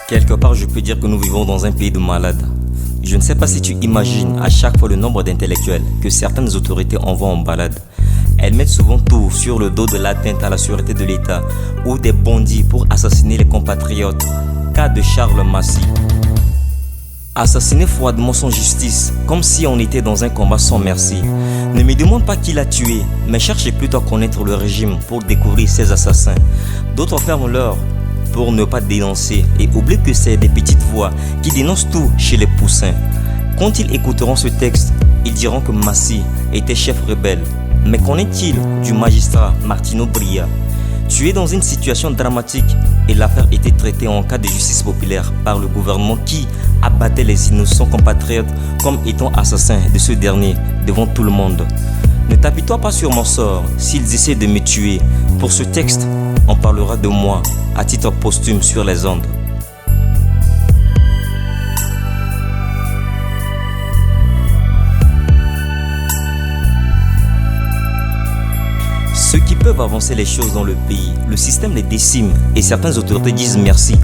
Quelque part, je peux dire que nous vivons dans un pays de malades. Je ne sais pas si tu imagines à chaque fois le nombre d'intellectuels que certaines autorités envoient en balade. Elles mettent souvent tout sur le dos de l'atteinte à la sûreté de l'État ou des bandits pour assassiner les compatriotes. Cas de Charles Massy. Assassiner froidement sans justice, comme si on était dans un combat sans merci. Ne me demande pas qui l'a tué, mais cherche plutôt à connaître le régime pour découvrir ses assassins. D'autres ferment l'heure pour ne pas dénoncer et oublient que c'est des petites voix qui dénoncent tout chez les poussins. Quand ils écouteront ce texte, ils diront que Massy était chef rebelle. Mais qu'en est-il du magistrat Martino Bria? Tué dans une situation dramatique et l'affaire était traitée en cas de justice populaire par le gouvernement qui abattait les innocents compatriotes comme étant assassins de ce dernier devant tout le monde. Ne t'apitoie pas sur mon sort s'ils essaient de me tuer. Pour ce texte, on parlera de moi à titre posthume sur les ondes. Ceux qui peuvent avancer les choses dans le pays, le système les décime et certaines autorités disent merci,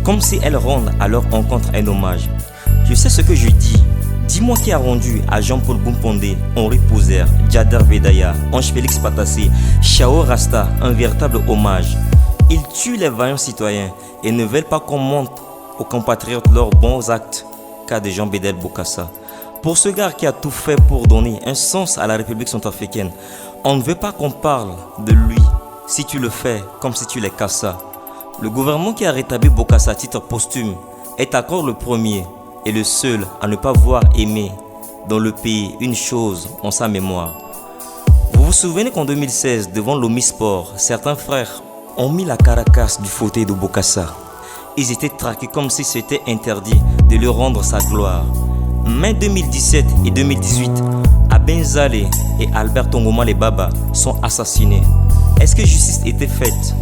comme si elles rendent à leur encontre un hommage. Je sais ce que je dis. Dis-moi qui a rendu à Jean-Paul Goumpondé, Henri Pouzer, Djader Vedaya, Ange Félix Patassé, Chao Rasta un véritable hommage. Ils tuent les vaillants citoyens et ne veulent pas qu'on montre aux compatriotes leurs bons actes, cas de Jean Bédel Bokassa. Pour ce gars qui a tout fait pour donner un sens à la République centrafricaine, on ne veut pas qu'on parle de lui si tu le fais comme si tu les cassas. Le gouvernement qui a rétabli Bokassa à titre posthume est encore le premier et le seul à ne pas voir aimer dans le pays une chose en sa mémoire. Vous vous souvenez qu'en 2016, devant l'Omisport, certains frères ont mis la caracasse du fauteuil de Bokassa. Ils étaient traqués comme si c'était interdit de lui rendre sa gloire. Mai 2017 et 2018, Abenzale et Albert Tongoma les Baba sont assassinés. Est-ce que justice était faite?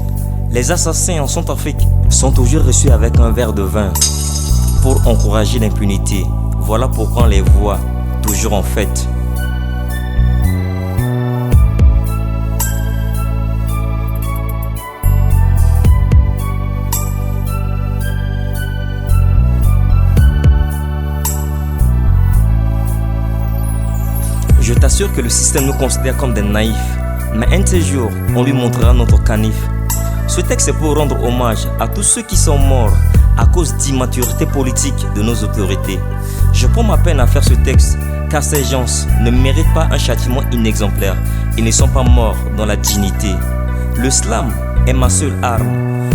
Les assassins en Centrafrique sont toujours reçus avec un verre de vin pour encourager l'impunité. Voilà pourquoi on les voit toujours en fête. Je t'assure que le système nous considère comme des naïfs, mais un de ces jours, on lui montrera notre canif. Ce texte est pour rendre hommage à tous ceux qui sont morts à cause d'immaturité politique de nos autorités. Je prends ma peine à faire ce texte car ces gens ne méritent pas un châtiment inexemplaire. Ils ne sont pas morts dans la dignité. Le slam est ma seule arme.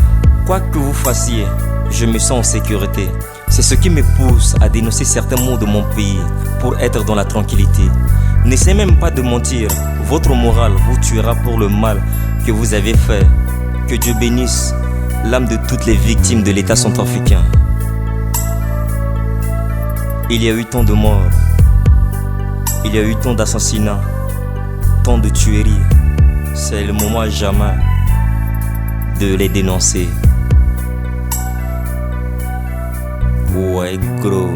Quoi que vous fassiez, je me sens en sécurité. C'est ce qui me pousse à dénoncer certains mots de mon pays pour être dans la tranquillité. N'essayez même pas de mentir, votre morale vous tuera pour le mal que vous avez fait. Que Dieu bénisse l'âme de toutes les victimes de l'État centrafricain. Il y a eu tant de morts, il y a eu tant d'assassinats, tant de tueries. C'est le moment à jamais de les dénoncer. Ouais gros.